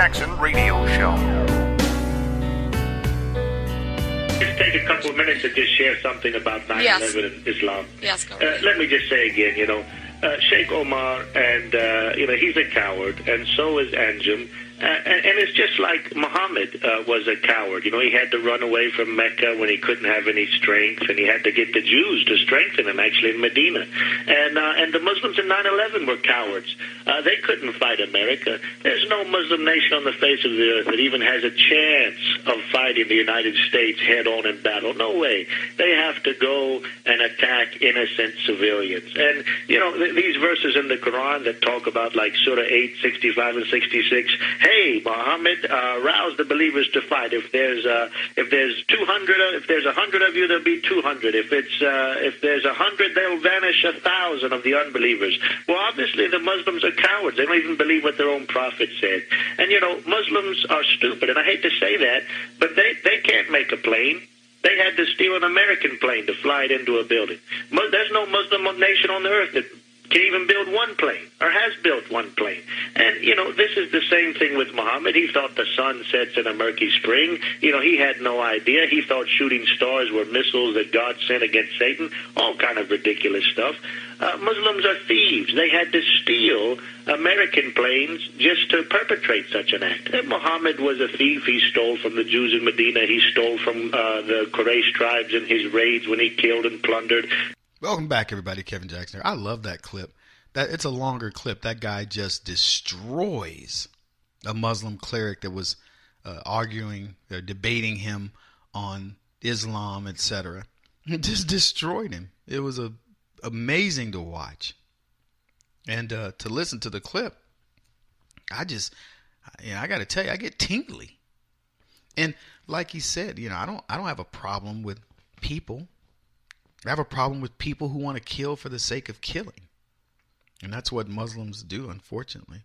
Jackson Radio Show. Just take a couple of minutes and just share something about 9/11 and Islam. Yes, go ahead. Let me just say again, Sheikh Omar, and he's a coward, and so is Anjem. And it's just like Muhammad was a coward. He had to run away from Mecca when he couldn't have any strength, and he had to get the Jews to strengthen him, actually, in Medina. And the Muslims in 9/11 were cowards. They couldn't fight America. There's no Muslim nation on the face of the earth that even has a chance of fighting the United States head-on in battle. No way. They have to go and attack innocent civilians. And, these verses in the Quran that talk about, like, Surah 8, 65 and 66, hey, Muhammad, rouse the believers to fight. If there's 200, if there's 100 of you, there'll be 200. If there's 100, they'll vanish 1,000 of the unbelievers. Well, obviously the Muslims are cowards. They don't even believe what their own prophet said. And Muslims are stupid, and I hate to say that, but they can't make a plane. They had to steal an American plane to fly it into a building. There's no Muslim nation on the earth that can even build one plane, or has built one plane. And, this is the same thing with Muhammad. He thought the sun sets in a murky spring. He had no idea. He thought shooting stars were missiles that God sent against Satan, all kind of ridiculous stuff. Muslims are thieves. They had to steal American planes just to perpetrate such an act. And Muhammad was a thief. He stole from the Jews in Medina. He stole from the Quraysh tribes in his raids when he killed and plundered. Welcome back, everybody. Kevin Jackson here. I love that clip. It's a longer clip. That guy just destroys a Muslim cleric that was arguing, debating him on Islam, etc. It just destroyed him. It was amazing to watch, and to listen to the clip. I got to tell you, I get tingly. And like he said, I don't have a problem with people. I have a problem with people who want to kill for the sake of killing. And that's what Muslims do, unfortunately.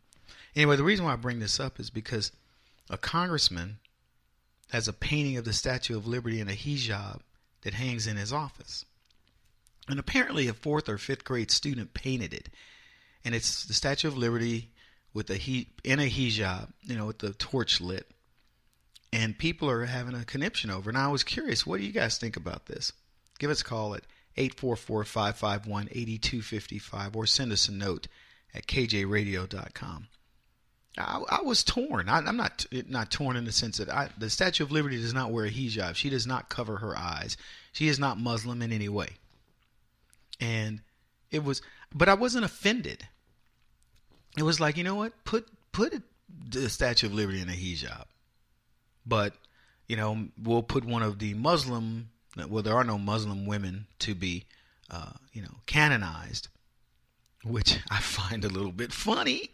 Anyway, the reason why I bring this up is because a congressman has a painting of the Statue of Liberty in a hijab that hangs in his office. And apparently a 4th or 5th grade student painted it. And it's the Statue of Liberty with in a hijab, with the torch lit. And people are having a conniption over it. And I was curious, what do you guys think about this? Give us a call at 844-551-8255 or send us a note at kjradio.com. I was torn. I'm not torn in the sense that the Statue of Liberty does not wear a hijab. She does not cover her eyes. She is not Muslim in any way. And but I wasn't offended. It was like, you know what? Put the Statue of Liberty in a hijab. But, we'll put one of the Muslim. Well, there are no Muslim women to be, canonized, which I find a little bit funny.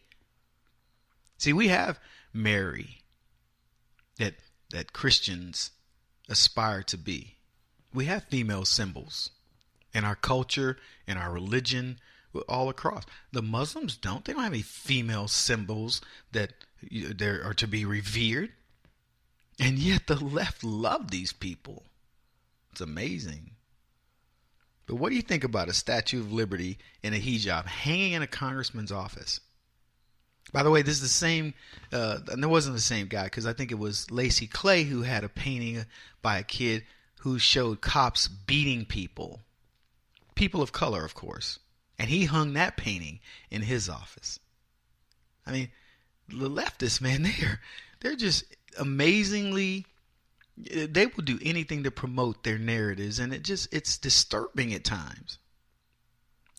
See, we have Mary that Christians aspire to be. We have female symbols in our culture, in our religion, all across. The Muslims don't. They don't have any female symbols that are to be revered. And yet the left love these people. It's amazing. But what do you think about a Statue of Liberty in a hijab hanging in a congressman's office? By the way, this is the same, and it wasn't the same guy, because I think it was Lacey Clay who had a painting by a kid who showed cops beating people of color, of course. And he hung that painting in his office. I mean, the leftists, man, they're just amazingly... They will do anything to promote their narratives, and it's disturbing at times.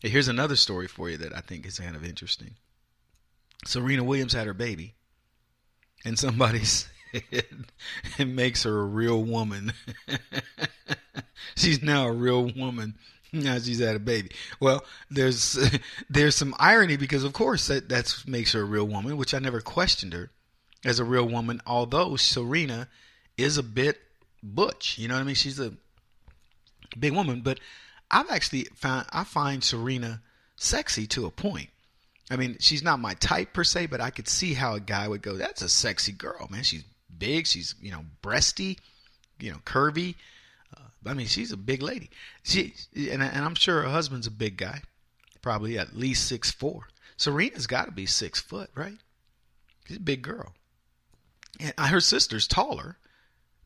Here's another story for you that I think is kind of interesting. Serena Williams had her baby, and somebody said it makes her a real woman. She's now a real woman. Now she's had a baby. Well, there's some irony, because of course that makes her a real woman, which I never questioned her as a real woman, although Serena is a bit butch. You know what I mean? She's a big woman, but I find Serena sexy to a point. I mean, she's not my type per se, but I could see how a guy would go, that's a sexy girl, man. She's big. She's, breasty, curvy. I mean, she's a big lady. And I'm sure her husband's a big guy, probably at least 6'4". Serena's got to be 6 foot, right? She's a big girl. And her sister's taller.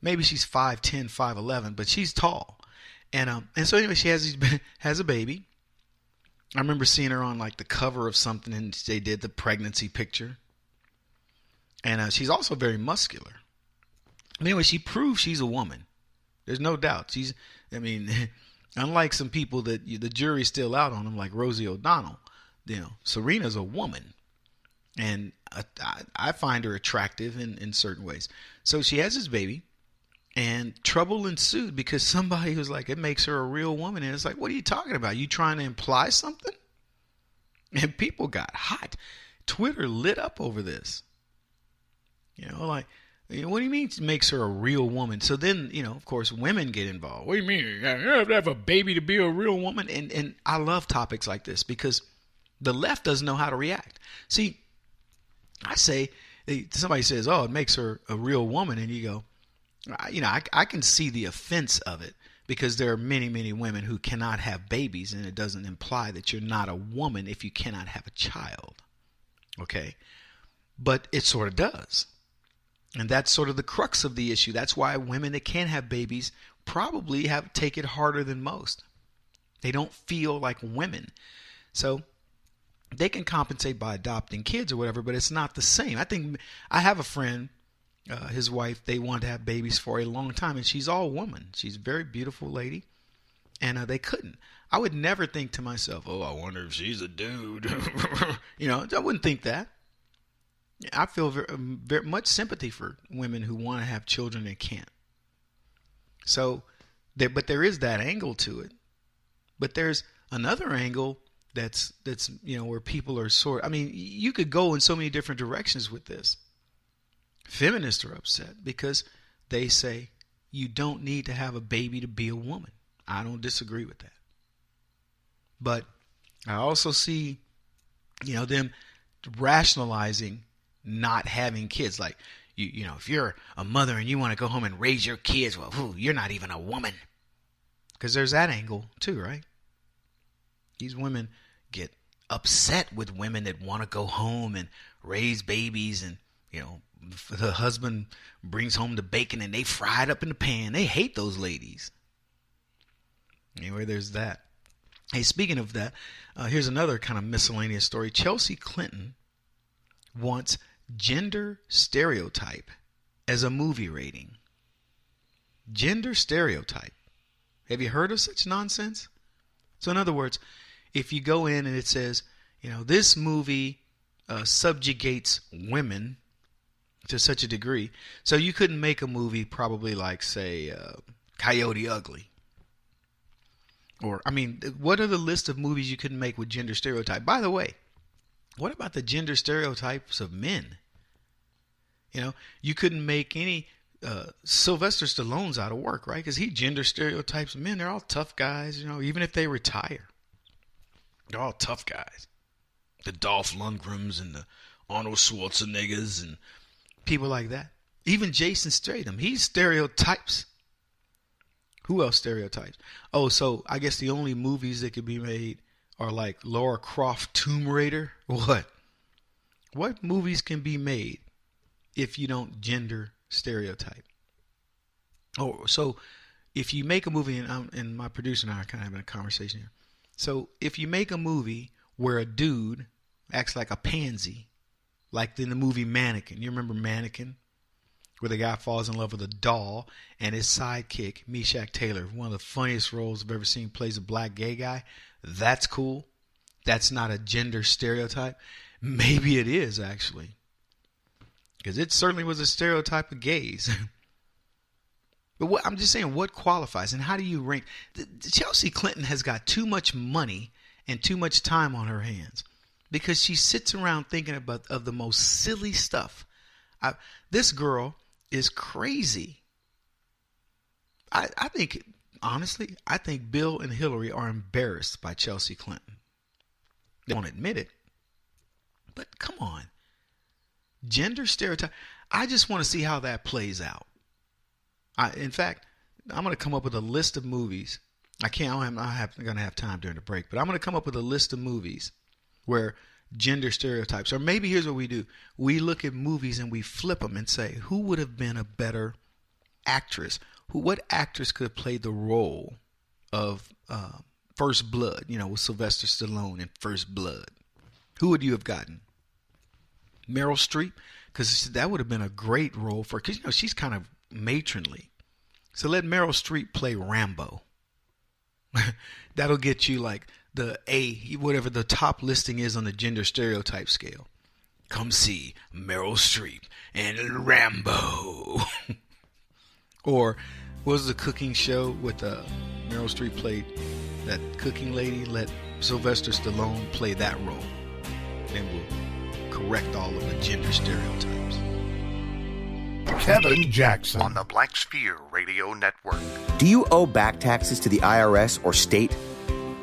Maybe she's 5'10", 5'11", but she's tall. And so anyway, she has a baby. I remember seeing her on like the cover of something, and they did the pregnancy picture. And she's also very muscular. Anyway, she proves she's a woman. There's no doubt. Unlike some people that the jury's still out on them, like Rosie O'Donnell, Serena's a woman. And I find her attractive in certain ways. So she has this baby, and trouble ensued because somebody was like, it makes her a real woman. And it's like, what are you talking about? You trying to imply something? And people got hot. Twitter lit up over this. What do you mean it makes her a real woman? So then, of course, women get involved. What do you mean? You have to have a baby to be a real woman? And I love topics like this because the left doesn't know how to react. See, I say, somebody says, oh, it makes her a real woman. And you go, I can see the offense of it because there are many, many women who cannot have babies. And it doesn't imply that you're not a woman if you cannot have a child. Okay. But it sort of does. And that's sort of the crux of the issue. That's why women that can't have babies probably take it harder than most. They don't feel like women. So they can compensate by adopting kids or whatever, but it's not the same. I have a friend, his wife, they wanted to have babies for a long time, and she's all woman. She's a very beautiful lady, and they couldn't. I would never think to myself, oh, I wonder if she's a dude. I wouldn't think that. I feel very, very much sympathy for women who want to have children and can't. So, but there is that angle to it. But there's another angle that's where people are you could go in so many different directions with this. Feminists are upset because they say you don't need to have a baby to be a woman. I don't disagree with that. But I also see, them rationalizing not having kids. Like, if you're a mother and you want to go home and raise your kids, well, you're not even a woman. Because there's that angle too, right? These women get upset with women that want to go home and raise babies, and the husband brings home the bacon and they fry it up in the pan. They hate those ladies. Anyway, there's that. Hey, speaking of that, here's another kind of miscellaneous story. Chelsea Clinton wants gender stereotype as a movie rating. Gender stereotype. Have you heard of such nonsense? So in other words, if you go in and it says, this movie subjugates women to such a degree, so you couldn't make a movie probably like, say, Coyote Ugly. Or, what are the list of movies you couldn't make with gender stereotype? By the way, what about the gender stereotypes of men? You couldn't make any Sylvester Stallone's out of work, right? Because he gender stereotypes men. They're all tough guys, even if they retire. They're all tough guys. The Dolph Lundgrens and the Arnold Schwarzeneggers and people like that. Even Jason Statham, he stereotypes. Who else stereotypes? Oh, so I guess the only movies that could be made are like Lara Croft Tomb Raider. What movies can be made if you don't gender stereotype? Oh, so if you make a movie, and my producer and I are kind of having a conversation here. So if you make a movie where a dude acts like a pansy, like in the movie Mannequin. You remember Mannequin? Where the guy falls in love with a doll, and his sidekick, Meshach Taylor, one of the funniest roles I've ever seen, plays a black gay guy. That's cool. That's not a gender stereotype. Maybe it is, actually. Because it certainly was a stereotype of gays. But I'm just saying, what qualifies and how do you rank? Chelsea Clinton has got too much money and too much time on her hands because she sits around thinking of the most silly stuff. This girl is crazy. I think, honestly, I think Bill and Hillary are embarrassed by Chelsea Clinton. They won't admit it. But come on. Gender stereotype. I just want to see how that plays out. In fact, I'm going to come up with a list of movies. I'm not going to have time during the break, but I'm going to come up with a list of movies where gender stereotypes. Or maybe here's what we do. We look at movies and we flip them and say, who would have been a better actress? What actress could have played the role of First Blood, with Sylvester Stallone in First Blood? Who would you have gotten? Meryl Streep? Because that would have been a great role for her. Because, she's kind of matronly. So let Meryl Streep play Rambo. That'll get you like the whatever the top listing is on the gender stereotype scale. Come see Meryl Streep and Rambo. Or what was the cooking show with Meryl Streep played that cooking lady? Let Sylvester Stallone play that role. Then we'll correct all of the gender stereotypes. Kevin Jackson on the Black Sphere Radio Network. Do you owe back taxes to the IRS or state?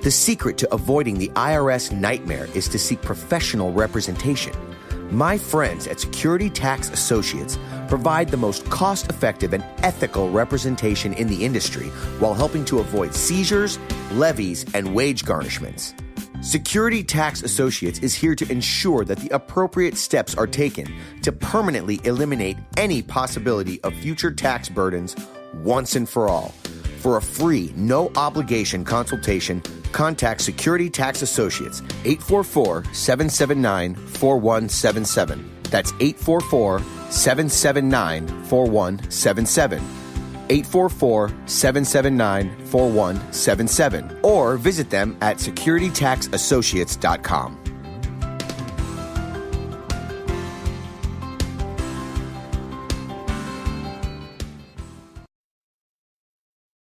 The secret to avoiding the IRS nightmare is to seek professional representation. My friends at Security Tax Associates provide the most cost-effective and ethical representation in the industry while helping to avoid seizures, levies, and wage garnishments. Security Tax Associates is here to ensure that the appropriate steps are taken to permanently eliminate any possibility of future tax burdens once and for all. For a free, no-obligation consultation, contact Security Tax Associates, 844-779-4177. That's 844-779-4177. 844-779-4177. Or visit them at securitytaxassociates.com.